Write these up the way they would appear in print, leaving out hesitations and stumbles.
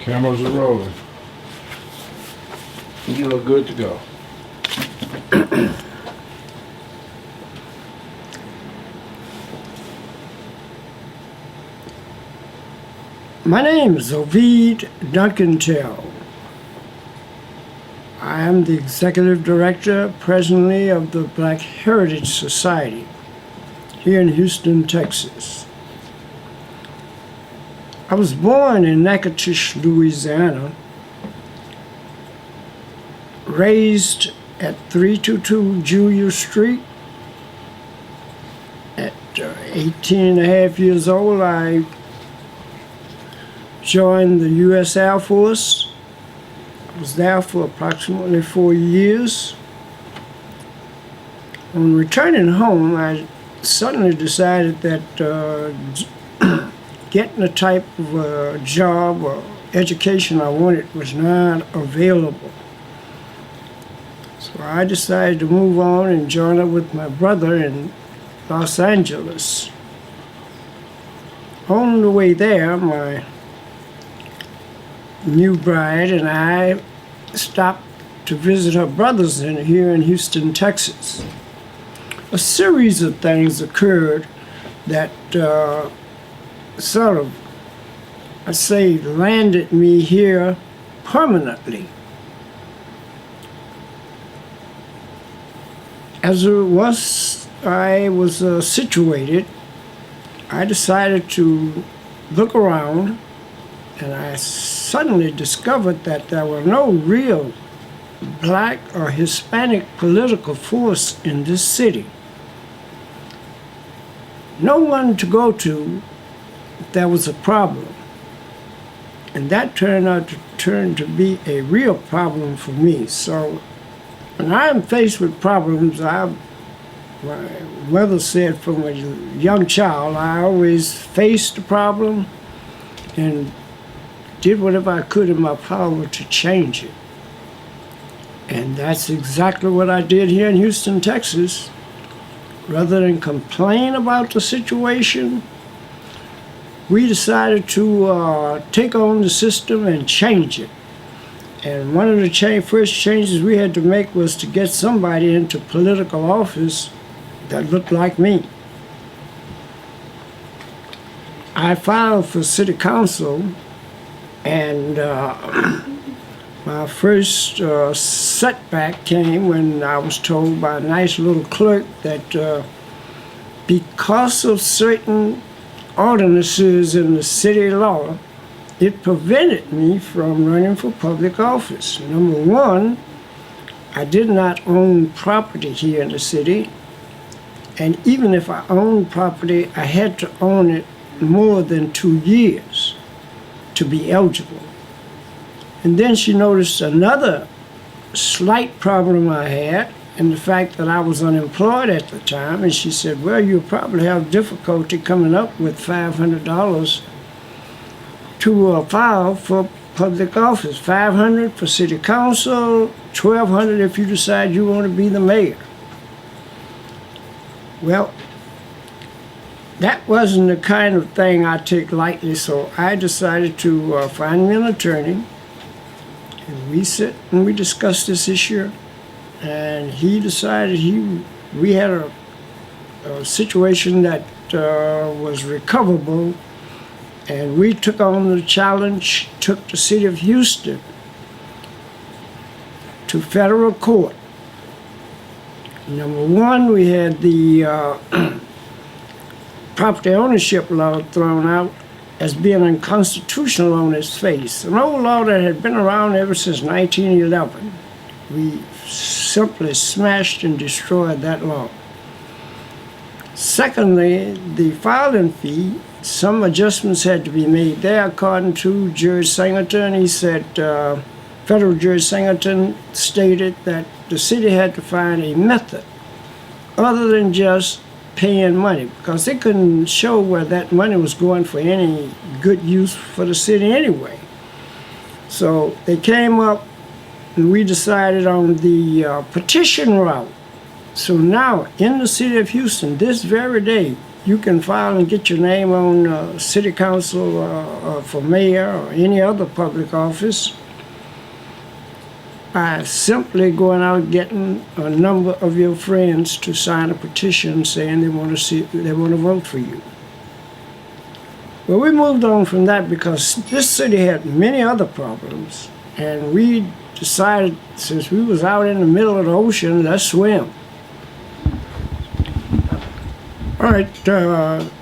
Cameras are rolling. You are good to go. My name is Ovide Duncantel. I am the Executive Director presently of the Black Heritage Society here in Houston, Texas. I was born in Natchitoches, Louisiana, raised at 322 Julia Street. At 18 and a half years old, I joined the U.S. Air Force. I was there for approximately 4 years. On returning home, I suddenly decided that getting the type of job or education I wanted was not available. So I decided to move on and join up with my brother in Los Angeles. On the way there, my new bride and I stopped to visit her brothers here in Houston, Texas. A series of things occurred that sort of, landed me here permanently. As I was situated, I decided to look around, and I suddenly discovered that there were no real Black or Hispanic political force in this city. No one to go to if there was a problem. And that turned to be a real problem for me. So when I am faced with problems, my mother said from a young child, I always faced the problem and did whatever I could in my power to change it. And that's exactly what I did here in Houston, Texas. Rather than complain about the situation, we decided to take on the system and change it. And one of the first changes we had to make was to get somebody into political office that looked like me. I filed for city council, and my first setback came when I was told by a nice little clerk that because of certain ordinances in the city law, it prevented me from running for public office. Number one, I did not own property here in the city, and even if I owned property, I had to own it more than 2 years to be eligible. And then she noticed another slight problem I had, and the fact that I was unemployed at the time, and she said, well, you'll probably have difficulty coming up with $500 to file for public office. $500 for city council, $1,200 if you decide you want to be the mayor. Well, that wasn't the kind of thing I take lightly, so I decided to find me an attorney, and we sit and we discussed this issue. And he decided we had a situation that was recoverable, and we took on the challenge, took the city of Houston to federal court. Number one, we had the property ownership law thrown out as being unconstitutional on its face, an old law that had been around ever since 1911. We simply smashed and destroyed that law. Secondly, the filing fee, some adjustments had to be made there according to Judge Singleton. He said, Federal Judge Singleton stated that the city had to find a method other than just paying money, because they couldn't show where that money was going for any good use for the city anyway. So they came up, and we decided on the petition route. So now, in the city of Houston, this very day, you can file and get your name on city council for mayor or any other public office by simply going out getting a number of your friends to sign a petition saying they want to vote for you. Well, we moved on from that because this city had many other problems, and we decided, since we was out in the middle of the ocean, let's swim. All right,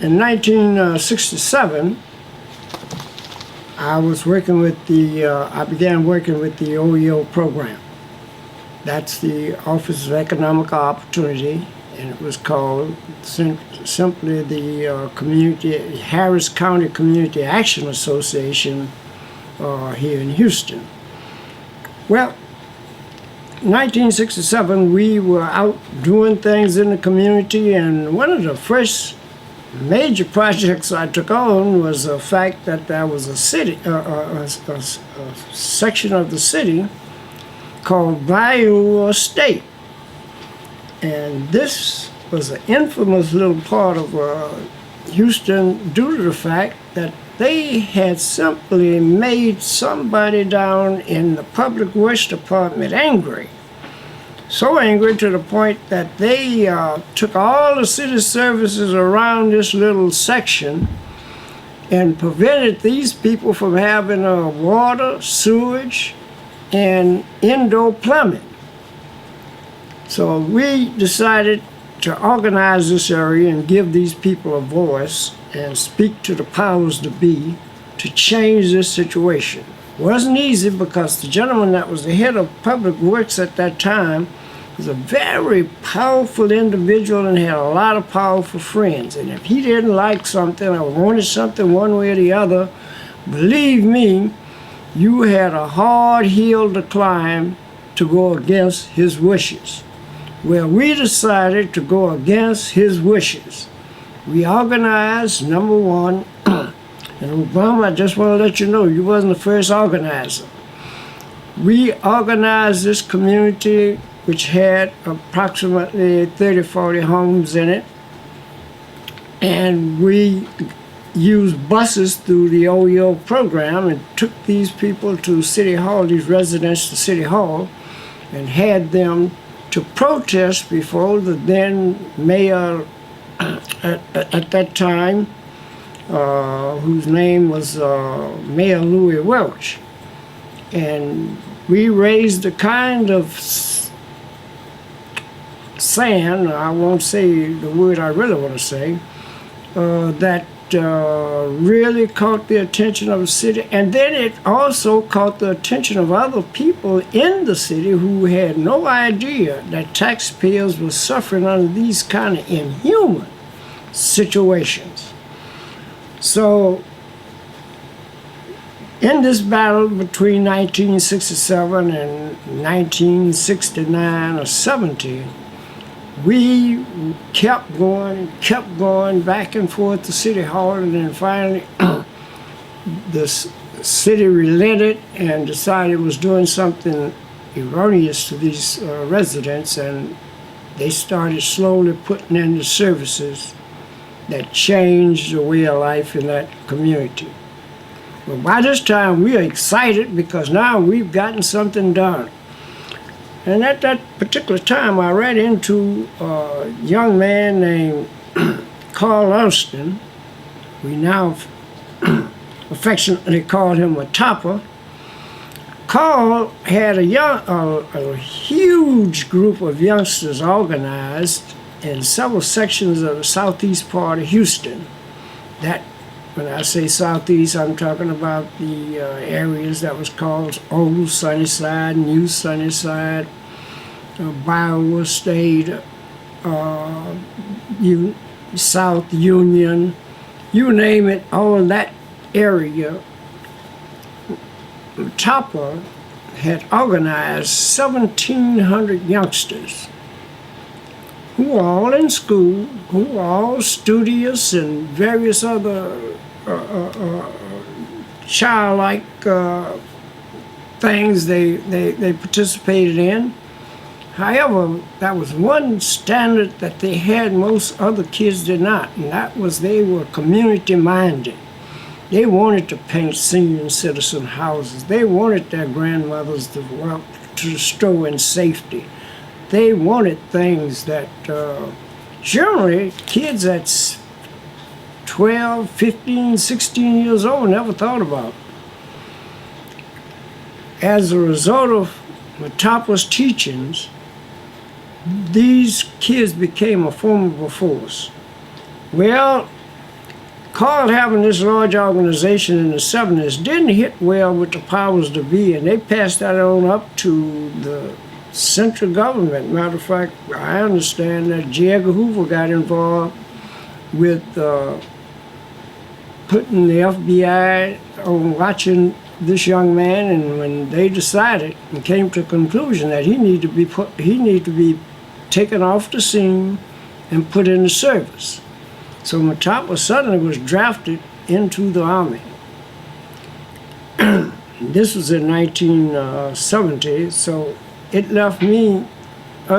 in 1967, I began working with the OEO program. That's the Office of Economic Opportunity, and it was called simply the Harris County Community Action Association here in Houston. Well, in 1967, we were out doing things in the community, and one of the first major projects I took on was the fact that there was a section of the city called Bayou Estate. And this was an infamous little part of Houston due to the fact that they had simply made somebody down in the Public Works Department angry. So angry to the point that they took all the city services around this little section and prevented these people from having water, sewage, and indoor plumbing. So we decided to organize this area and give these people a voice and speak to the powers to be to change this situation. It wasn't easy because the gentleman that was the head of Public Works at that time was a very powerful individual and had a lot of powerful friends. And if he didn't like something or wanted something one way or the other, believe me, you had a hard hill to climb to go against his wishes. Well, we decided to go against his wishes. We organized, number one, and Obama, I just want to let you know, you wasn't the first organizer. We organized this community, which had approximately 30, 40 homes in it, and we used buses through the OEO program and took these people to City Hall, these residents to City Hall, and had them to protest before the then mayor at that time, whose name was Mayor Louis Welch. And we raised the kind of sand, I won't say the word I really want to say, that really caught the attention of the city, and then it also caught the attention of other people in the city who had no idea that taxpayers were suffering under these kind of inhuman situations. So in this battle between 1967 and 1969 or 70, we kept going back and forth to City Hall, and then finally the city relented and decided it was doing something erroneous to these residents, and they started slowly putting in the services that changed the way of life in that community. Well, by this time we are excited because now we've gotten something done. And at that particular time, I ran into a young man named Carl Elston. We now affectionately called him a topper. Carl had a huge group of youngsters organized in several sections of the southeast part of Houston. That, when I say southeast, I'm talking about the areas that was called Old Sunnyside, New Sunnyside, Bayou Estate, South Union, you name it, all that area. Topper had organized 1,700 youngsters who were all in school, who were all studious and various other childlike things they participated in. However, that was one standard that they had most other kids did not, and that was they were community minded. They wanted to paint senior citizen houses. They wanted their grandmothers to walk to the store in safety. They wanted things that generally kids at 12, 15, 16 years old never thought about. As a result of Matapa's teachings, these kids became a formidable force. Well, Carl having this large organization in the 70s didn't hit well with the powers to be, and they passed that on up to the central government. Matter of fact, I understand that J. Edgar Hoover got involved with putting the FBI on watching this young man, and when they decided and came to the conclusion that he needed to be taken off the scene and put into service. So Matapa suddenly was drafted into the Army. This was in 1970, so it left me,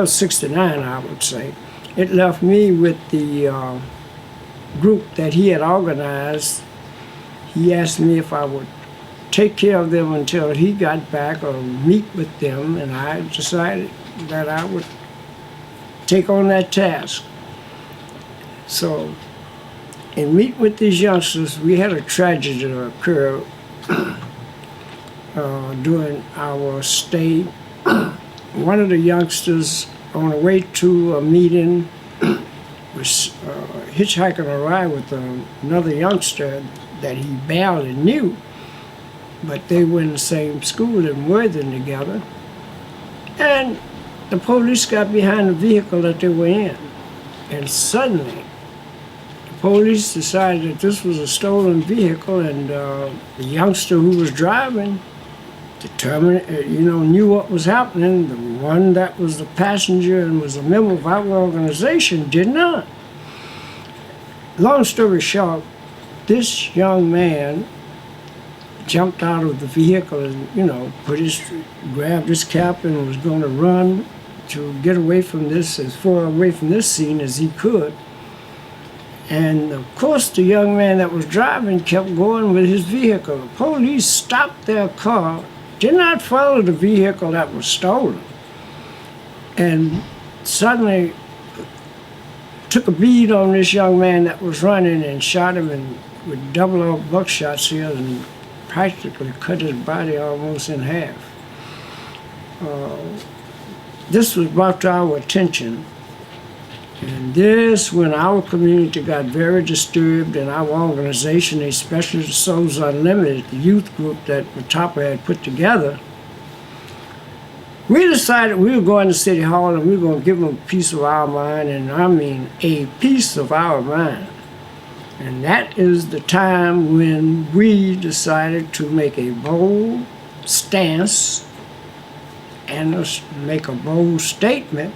69 I would say, it left me with the group that he had organized. He asked me if I would take care of them until he got back or meet with them, and I decided that I would take on that task. So, in meeting with these youngsters, we had a tragedy occur during our stay. One of the youngsters, on the way to a meeting, was hitchhiking a ride with another youngster that he barely knew, but they were in the same school in Worthing together. And the police got behind the vehicle that they were in, and suddenly the police decided that this was a stolen vehicle, and the youngster who was driving knew what was happening. The one that was the passenger and was a member of our organization did not. Long story short, this young man jumped out of the vehicle and, grabbed his cap and was going to run to get away from this, as far away from this scene as he could. And of course, the young man that was driving kept going with his vehicle. The police stopped their car, did not follow the vehicle that was stolen, and suddenly took a bead on this young man that was running and shot him with double buckshot shells and practically cut his body almost in half. This was brought to our attention, and this, when our community got very disturbed, and our organization, especially the Souls Unlimited, the youth group that Matapa had put together, we decided we were going to City Hall and we were going to give them a piece of our mind, and I mean a piece of our mind. And that is the time when we decided to make a bold stance and make a bold statement.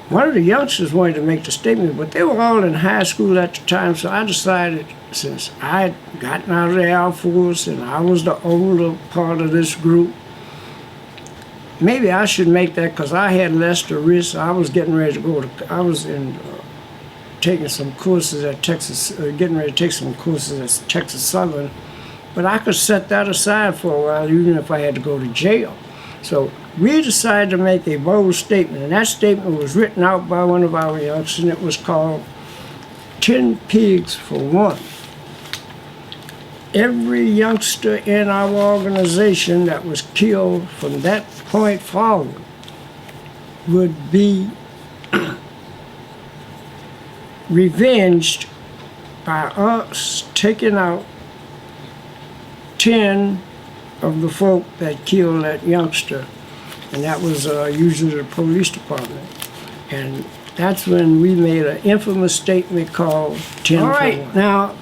One of the youngsters wanted to make the statement, but they were all in high school at the time, so I decided, since I had gotten out of the Air Force and I was the older part of this group, maybe I should make that, because I had less to risk. I was getting ready to I was taking some courses at getting ready to take some courses at Texas Southern, but I could set that aside for a while, even if I had to go to jail. So we decided to make a bold statement, and that statement was written out by one of our youngsters, and it was called 10 Pigs for One. Every youngster in our organization that was killed from that point forward would be revenged by us taking out 10 of the folk that killed that youngster, and that was usually the police department. And that's when we made an infamous statement called 10 for 1. All right, now,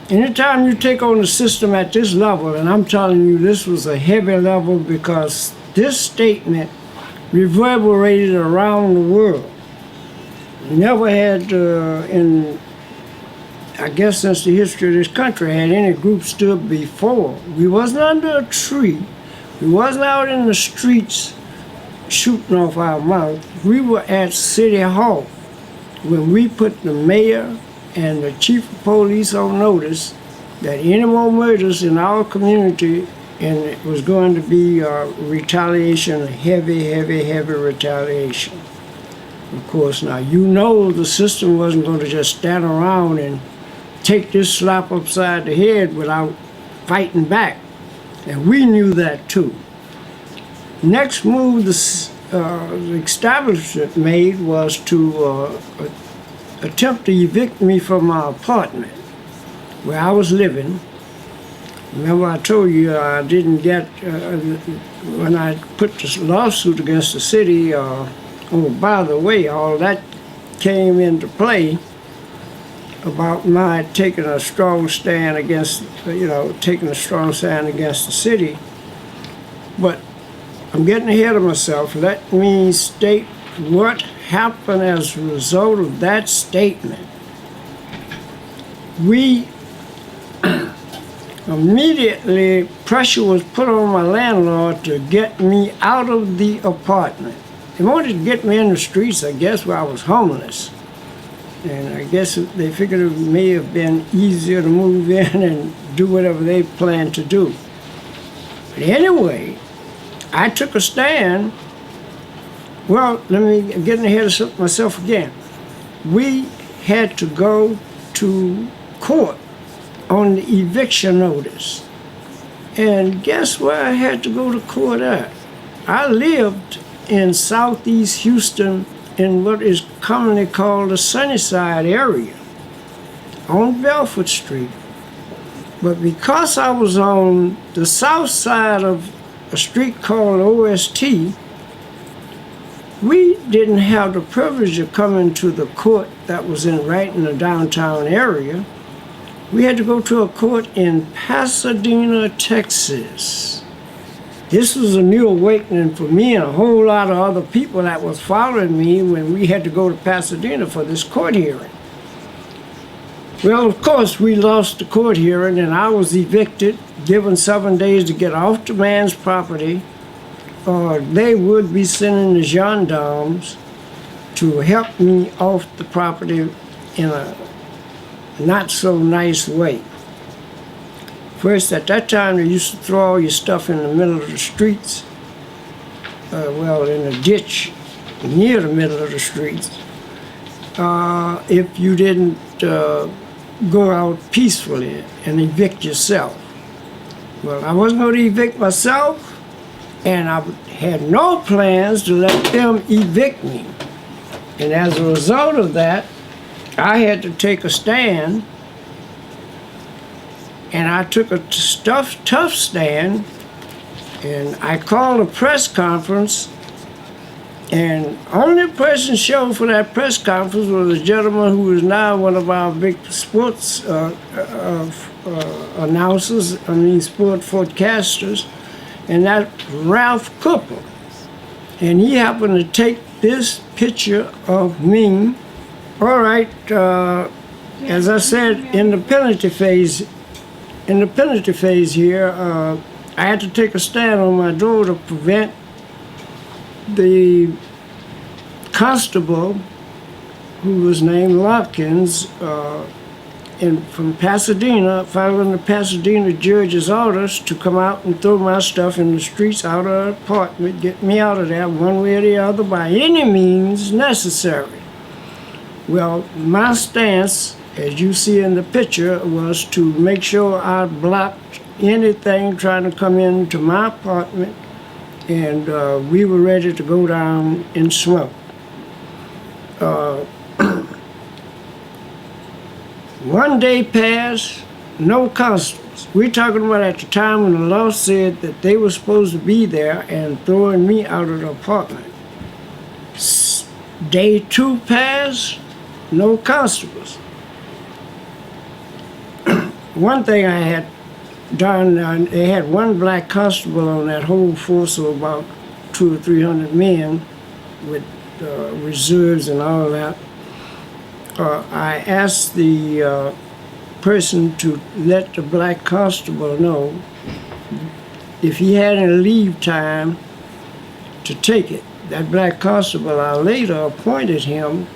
anytime you take on the system at this level, and I'm telling you this was a heavy level because this statement reverberated around the world. We never had, I guess since the history of this country, had any group stood before. We wasn't under a tree. We wasn't out in the streets shooting off our mouth. We were at City Hall when we put the mayor and the chief of police on notice that any more murders in our community, and it was going to be retaliation, heavy retaliation. Of course, now you know the system wasn't going to just stand around and take this slap upside the head without fighting back. And we knew that too. Next move the establishment made was to attempt to evict me from my apartment where I was living. Remember I told you I didn't get, when I put this lawsuit against the city, oh, by the way, all that came into play about my taking a strong stand against, taking a strong stand against the city. But I'm getting ahead of myself. Let me state what happened as a result of that statement. We immediately, pressure was put on my landlord to get me out of the apartment. They wanted to get me in the streets, I guess, where I was homeless. And I guess they figured it may have been easier to move in and do whatever they planned to do. But anyway, I took a stand. Well, let me get ahead of myself again. We had to go to court on the eviction notice. And guess where I had to go to court at? I lived in southeast Houston in what is commonly called the Sunnyside area on Belford Street. But because I was on the south side of a street called OST, we didn't have the privilege of coming to the court that was right in the downtown area. We had to go to a court in Pasadena, Texas. This was a new awakening for me and a whole lot of other people that was following me when we had to go to Pasadena for this court hearing. Well, of course, we lost the court hearing and I was evicted, given 7 days to get off the man's property, or they would be sending the gendarmes to help me off the property in a not so nice way. First, at that time, they used to throw all your stuff in the middle of the streets, in a ditch near the middle of the streets, if you didn't go out peacefully and evict yourself. Well, I wasn't going to evict myself, and I had no plans to let them evict me. And as a result of that, I had to take a stand, and I took a tough stand, and I called a press conference, and only person showed for that press conference was a gentleman who is now one of our big sports announcers, sport forecasters, and that's Ralph Cooper. And he happened to take this picture of me. All right, as I said, in the penalty phase here, I had to take a stand on my door to prevent the constable, who was named Watkins, from Pasadena, following the Pasadena judge's orders to come out and throw my stuff in the streets out of the apartment, get me out of there one way or the other by any means necessary. Well, my stance, as you see in the picture, was to make sure I blocked anything trying to come into my apartment, and we were ready to go down and smoke. One day passed, no constables. We're talking about at the time when the law said that they were supposed to be there and throwing me out of the apartment. Day 2 passed, no constables. One thing I had done, they had one black constable on that whole force of about 200 or 300 men with reserves and all that. I asked the person to let the black constable know if he had any leave time to take it. that black constable, I later appointed him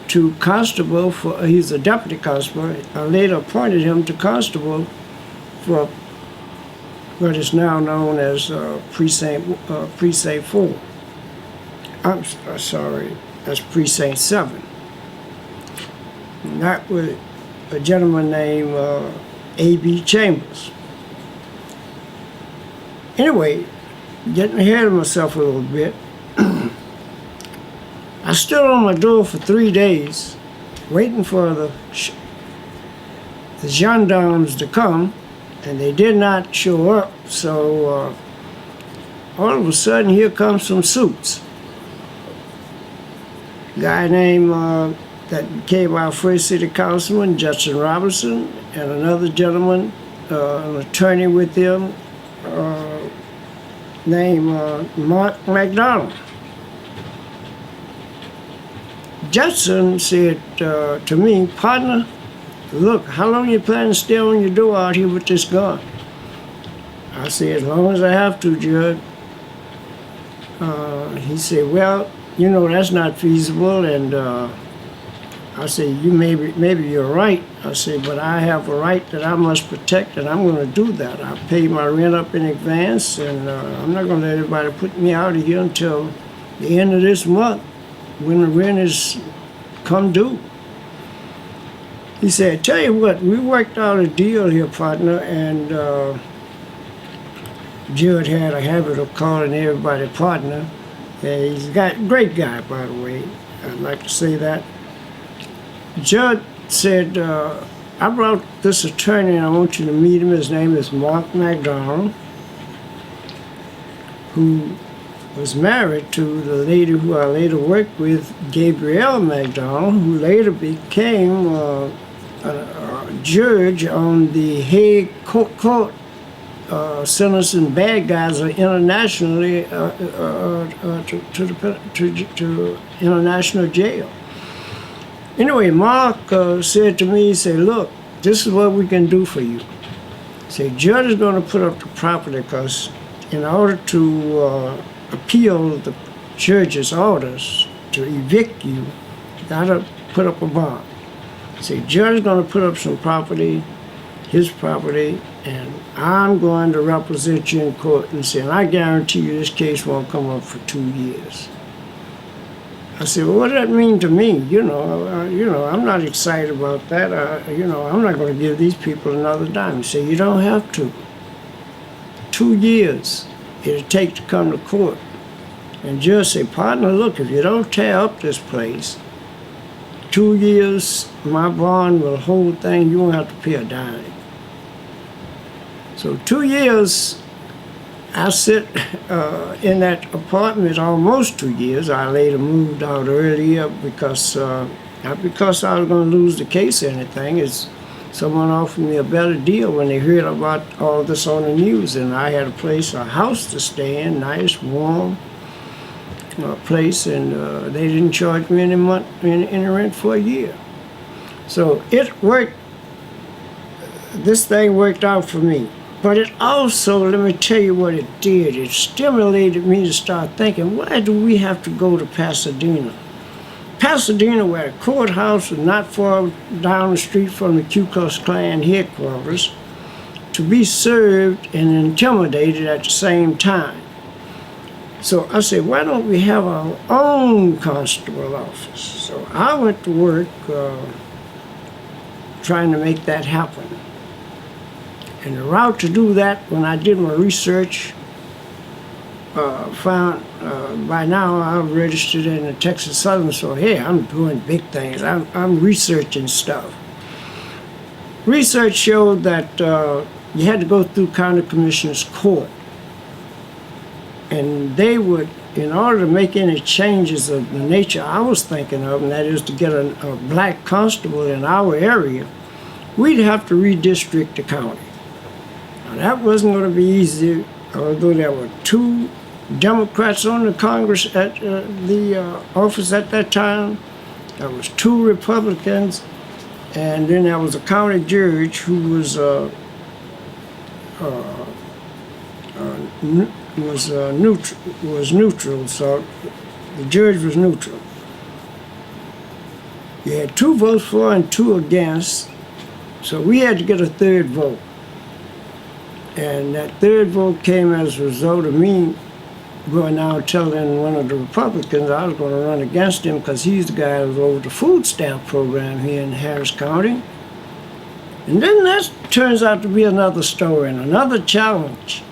to constable for, he's a deputy constable. I later appointed him to constable for what is now known as Precinct 4. I'm sorry, that's Precinct 7. And that was a gentleman named A.B. Chambers. Anyway, getting ahead of myself a little bit, I stood on my door for 3 days waiting for the gendarmes to come, and they did not show up. So all of a sudden, here comes some suits. A guy named that became our first city councilman, Justin Robinson, and another gentleman, an attorney with him, named Mark McDonald. Judson said to me, "Partner, look, how long you plan to stay on your door out here with this gun?" I said, "As long as I have to, Judge." He said, "Well, you know that's not feasible," and I said, "You maybe you're right." I said, "But I have a right that I must protect, and I'm going to do that. I pay my rent up in advance, and I'm not going to let everybody put me out of here until the end of this month, when the rent is come due." He said, "Tell you what, we worked out a deal here, partner," and Judd had a habit of calling everybody partner. And he's a great guy, by the way. I'd like to say that. Judd said, "I brought this attorney and I want you to meet him. His name is Mark McDonald, who was married to the lady who I later worked with, Gabrielle McDonald, who later became a judge on the Hague Court, sentencing bad guys internationally to international jail." Anyway, Mark said to me, he said, "Look, this is what we can do for you." He said, "Judge is going to put up the property because in order to appeal the judge's orders to evict you, you got to put up a bond." He said, "Judge is going to put up some property, his property, and I'm going to represent you in court and say, and I guarantee you this case won't come up for 2 years." I said, "Well, what does that mean to me? I'm not excited about that. I'm not going to give these people another dime." He said, "You don't have to. 2 years it'll take to come to court." And judge said, "Partner, look, if you don't tear up this place, 2 years, my bond will hold thing. You won't have to pay a dime." So 2 years, I sit in that apartment almost 2 years. I later moved out earlier because, not because I was going to lose the case or anything. It's someone offered me a better deal when they heard about all this on the news, and I had a house to stay in, nice, warm place, and they didn't charge me any rent for a year. So it worked. This thing worked out for me. But it also, let me tell you what it did. It stimulated me to start thinking, why do we have to go to Pasadena? Pasadena, where the courthouse was not far down the street from the Ku Klux Klan headquarters, to be served and intimidated at the same time. So I said, why don't we have our own constable office? So I went to work trying to make that happen. And the route to do that, when I did my research, found by now I'm registered in the Texas Southern, so hey, I'm doing big things. I'm researching stuff. Research showed that you had to go through county commissioner's court. And they would, in order to make any changes of the nature I was thinking of, and that is to get a black constable in our area, we'd have to redistrict the county. Now, that wasn't going to be easy, although there were 2 Democrats on the Congress at the office at that time. There was 2 Republicans, and then there was a county judge who was neutral, so the judge was neutral. You had 2 votes for and 2 against, so we had to get a third vote. And that third vote came as a result of me going out telling one of the Republicans I was going to run against him because he's the guy who was over the food stamp program here in Harris County. And then that turns out to be another story and another challenge.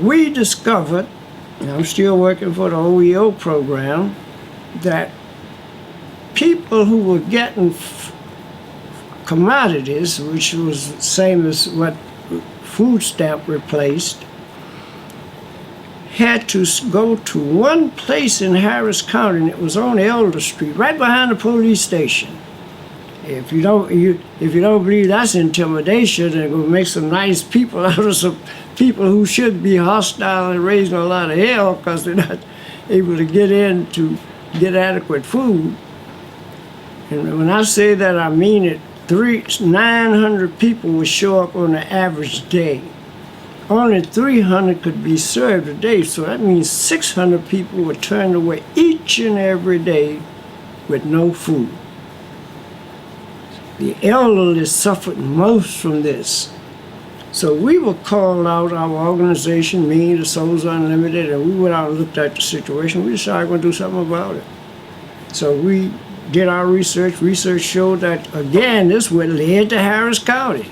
We discovered, and I'm still working for the OEO program, that people who were getting commodities, which was the same as what food stamp replaced, had to go to one place in Harris County, and it was on Elder Street, right behind the police station. If you don't believe that's intimidation, and will make some nice people out of some people who should be hostile and raising a lot of hell because they're not able to get in to get adequate food. And when I say that, I mean it. 900 people would show up on an average day. Only 300 could be served a day, so that means 600 people were turned away each and every day with no food. The elderly suffered most from this. So we were called out, our organization, me, the Souls Unlimited, and we went out and looked at the situation. We decided we're going to do something about it. So we did our research. Research showed that, again, this would lead to Harris County.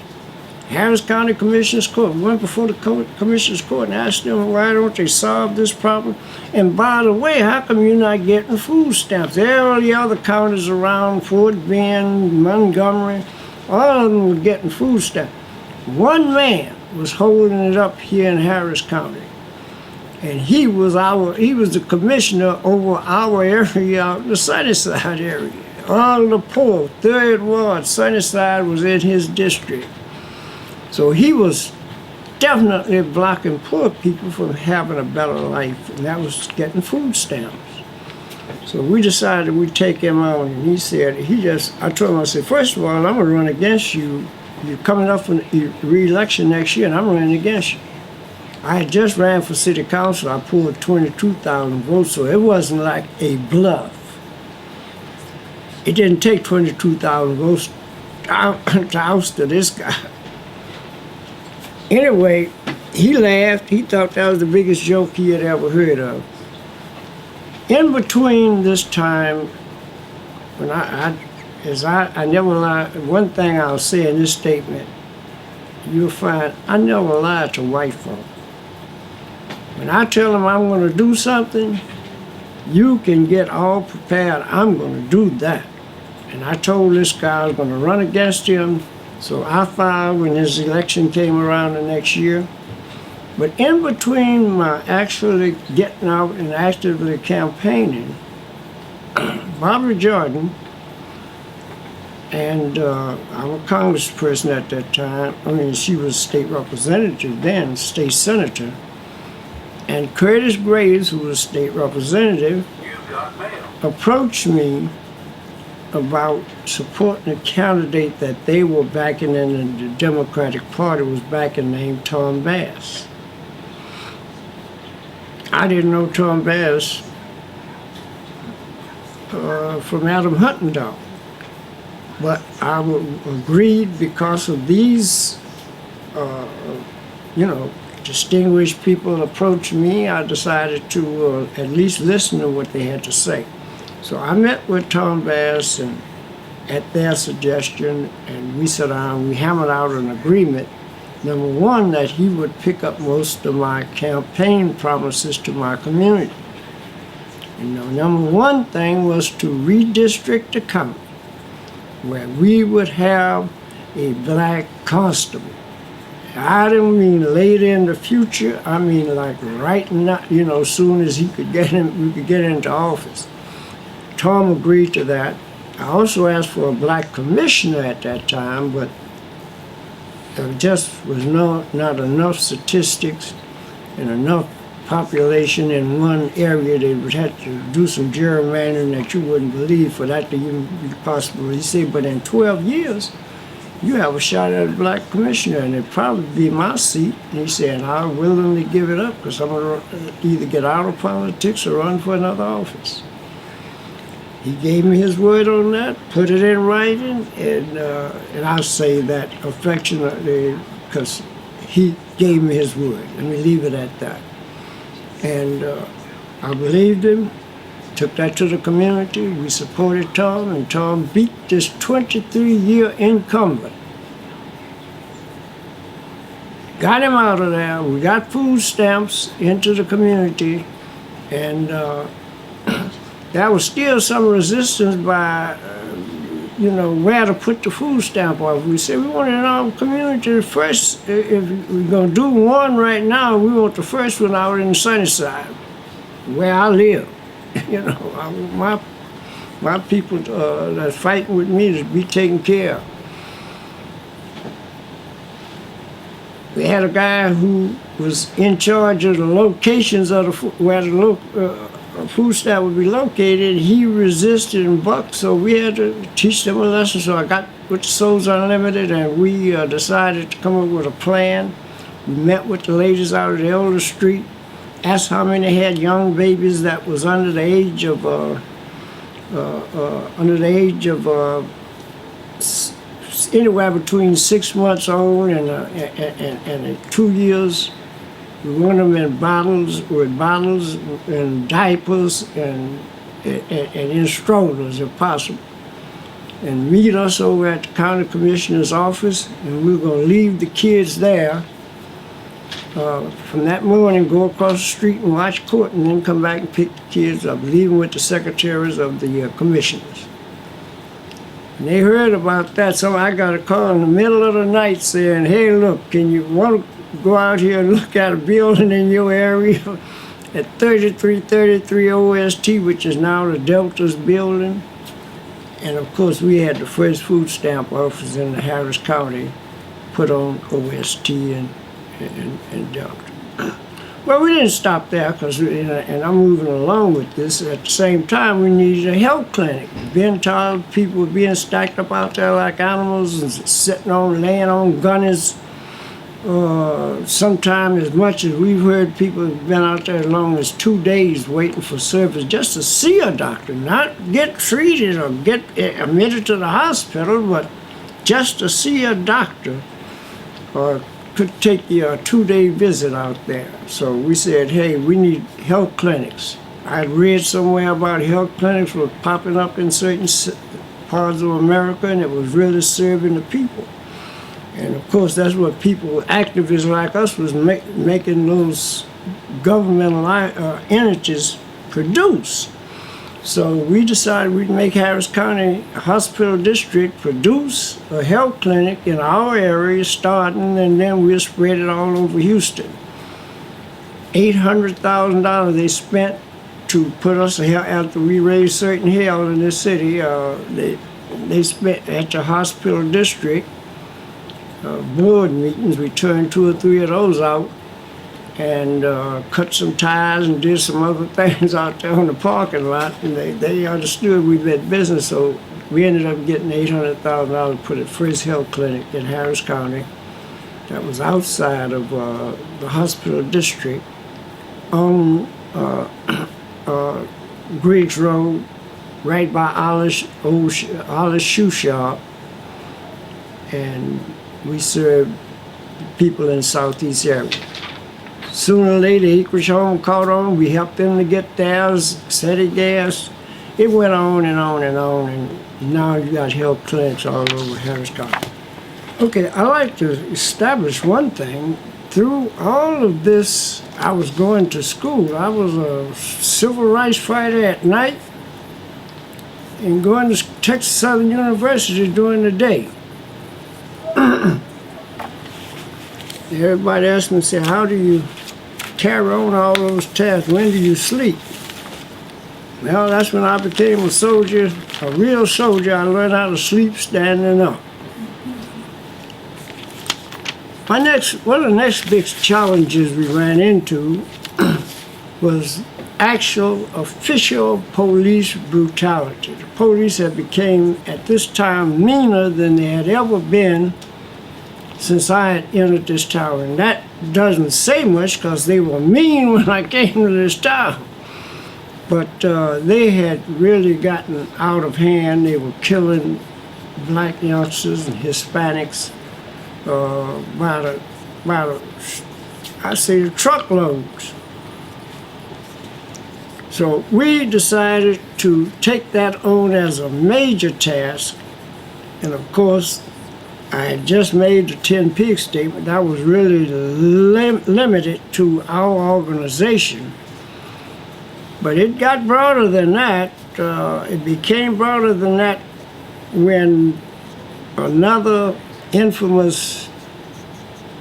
Harris County Commissioner's Court. We went before the Commissioner's Court and asked them, why don't they solve this problem? And by the way, how come you're not getting food stamps? All the other counties around, Fort Bend, Montgomery, all of them were getting food stamps. One man was holding it up here in Harris County. And he was the commissioner over our area, out in the Sunnyside area. All the poor, 3rd Ward, Sunnyside was in his district. So he was definitely blocking poor people from having a better life, and that was getting food stamps. So we decided we'd take him on, and he said, I told him, I said, first of all, I'm gonna run against you. You're coming up for re-election next year, and I'm running against you. I had just ran for city council. I pulled 22,000 votes, so it wasn't like a bluff. It didn't take 22,000 votes to oust this guy. Anyway, he laughed. He thought that was the biggest joke he had ever heard of. In between this time, when I never lied. One thing I'll say in this statement, you'll find I never lied to white folk. When I tell them I'm going to do something, you can get all prepared. I'm going to do that. And I told this guy I was going to run against him. So I filed when his election came around the next year. But in between my actually getting out and actively campaigning, Barbara Jordan and I'm a congressperson at that time. I mean, she was state representative then, state senator. And Curtis Graves, who was state representative, approached me about supporting a candidate that they were backing in the Democratic Party was backing, named Tom Bass. I didn't know Tom Bass from Adam Huntendall, but I agreed because of these, distinguished people approached me. I decided to at least listen to what they had to say. So I met with Tom Bass and at their suggestion, and we sat down, we hammered out an agreement. Number one, that he would pick up most of my campaign promises to my community. And the number one thing was to redistrict the county, where we would have a black constable. I don't mean later in the future, I mean like right now, soon as we could get into office. Tom agreed to that. I also asked for a black commissioner at that time, but there just was not enough statistics and enough population in one area. They would have to do some gerrymandering that you wouldn't believe for that to even be possible. He said, but in 12 years, you have a shot at a black commissioner, and it'd probably be my seat. And he said, I'll willingly give it up because I'm going to either get out of politics or run for another office. He gave me his word on that, put it in writing, and I say that affectionately because he gave me his word. Let me leave it at that. And I believed him, took that to the community. We supported Tom, and Tom beat this 23-year incumbent. Got him out of there. We got food stamps into the community, and there was still some resistance by, where to put the food stamp off. We said we want it in our community first. If we're going to do one right now, we want the first one out in Sunnyside, where I live. My people that's fighting with me to be taken care of. We had a guy who was in charge of the locations of where the food stamp would be located. He resisted and bucked, so we had to teach them a lesson. So I got with the Souls Unlimited, and we decided to come up with a plan. We met with the ladies out of the Elder Street, asked how many had young babies that was under the age of anywhere between 6 months old and 2 years. We want them in bottles and diapers and in strollers if possible. And meet us over at the county commissioner's office, and we're going to leave the kids there. From that morning, go across the street and watch court, and then come back and pick the kids up, leave them with the secretaries of the commissioners. And they heard about that, so I got a call in the middle of the night saying, hey, look, can you want to go out here and look at a building in your area at 3333 OST, which is now the Delta's building? And of course, we had the first food stamp office in Harris County put on OST and Delta. Well, we didn't stop there because, and I'm moving along with this. At the same time, we needed a health clinic. Being told people were being stacked up out there like animals and laying on gunnies. Sometimes as much as we've heard, people have been out there as long as 2 days waiting for service just to see a doctor, not get treated or get admitted to the hospital, but just to see a doctor or could take a 2-day visit out there. So we said, hey, we need health clinics. I read somewhere about health clinics were popping up in certain parts of America, and it was really serving the people. And of course, that's what people, activists like us, was making those governmental entities produce. So we decided we'd make Harris County Hospital District produce a health clinic in our area starting, and then we'll spread it all over Houston. $800,000 they spent to put us after we raised certain hell in this city. They spent at the hospital district board meetings. We turned 2 or 3 of those out and cut some tires and did some other things out there on the parking lot. And they understood we meant business, so we ended up getting $800,000 to put a first health clinic in Harris County that was outside of the hospital district on Griggs Road, right by Ollie's shoe shop. And we served people in Southeast area. Sooner or later, Acreage Home caught on. We helped them to get theirs, city gas. It went on and on and on, and now you got health clinics all over Harris County. Okay, I like to establish one thing. Through all of this, I was going to school. I was a civil rights fighter at night and going to Texas Southern University during the day. Everybody asked me, say, how do you carry on all those tasks? When do you sleep? Well, that's when I became a soldier, a real soldier. I learned how to sleep standing up. One of the next big challenges we ran into was actual official police brutality. The police had became at this time meaner than they had ever been since I had entered this town. And that doesn't say much because they were mean when I came to this town. But they had really gotten out of hand. They were killing black youngsters and Hispanics I say the truckloads. So we decided to take that on as a major task. And of course, I had just made the 10 pig statement. That was really limited to our organization. But it got broader than that. It became broader than that when another infamous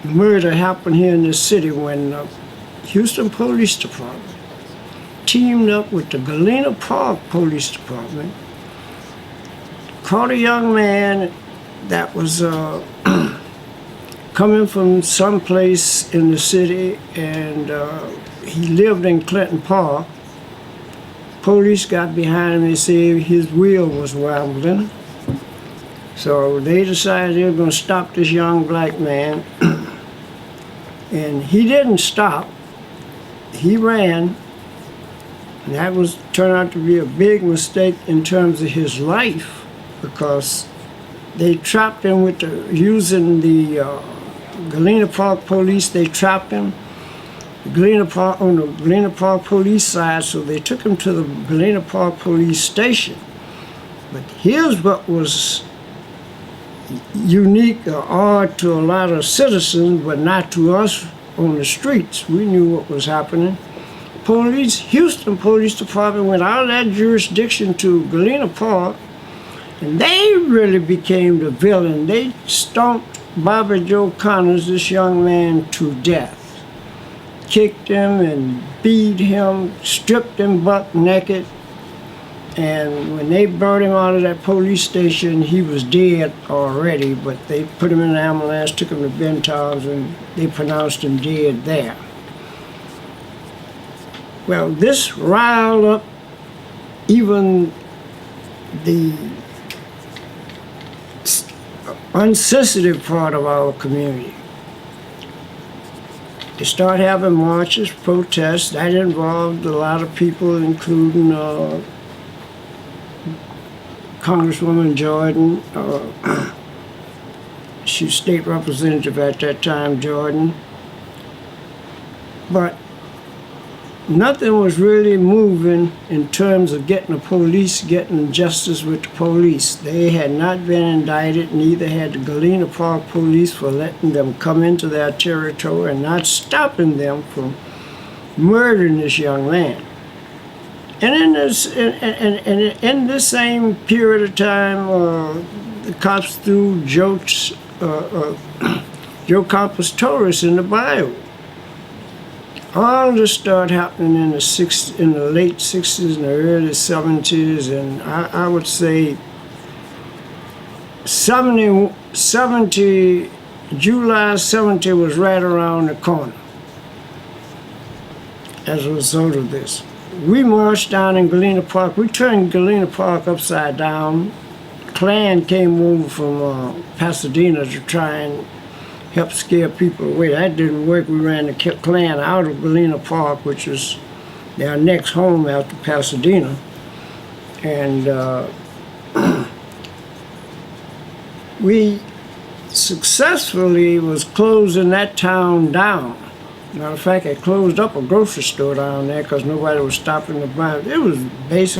murder happened here in this city, when the Houston Police Department teamed up with the Galena Park Police Department, caught a young man that was coming from someplace in the city, and he lived in Clinton Park. Police got behind him and said his wheel was wobbling. So they decided they were going to stop this young black man. And he didn't stop. He ran. And that turned out to be a big mistake in terms of his life, because they trapped him using the Galena Park police. They trapped him on the Galena Park police side, so they took him to the Galena Park police station. But here's what was unique or odd to a lot of citizens, but not to us on the streets. We knew what was happening. Houston Police Department went out of that jurisdiction to Galena Park, and they really became the villain. They stomped Bobby Joe Connors, this young man, to death. Kicked him and beat him, stripped him buck naked. And when they brought him out of that police station, he was dead already, but they put him in an ambulance, took him to Benton's, and they pronounced him dead there. Well, this riled up even the unsensitive part of our community. They started having marches, protests. That involved a lot of people, including Congresswoman Jordan. She was state representative at that time, Jordan. But nothing was really moving in terms of getting justice with the police. They had not been indicted, neither had the Galena Park police for letting them come into their territory and not stopping them from murdering this young man. And in this same period of time, the cops threw Joe Campos Torres in the bayou. All this started happening in the late 60s and the early 70s, and I would say July 70 was right around the corner as a result of this. We marched down in Galena Park. We turned Galena Park upside down. Klan came over from Pasadena to try and help scare people away. That didn't work. We ran the Klan out of Galena Park, which was their next home after Pasadena. And we successfully was closing that town down. Matter of fact, it closed up a grocery store down there because nobody was stopping to buy. It was basically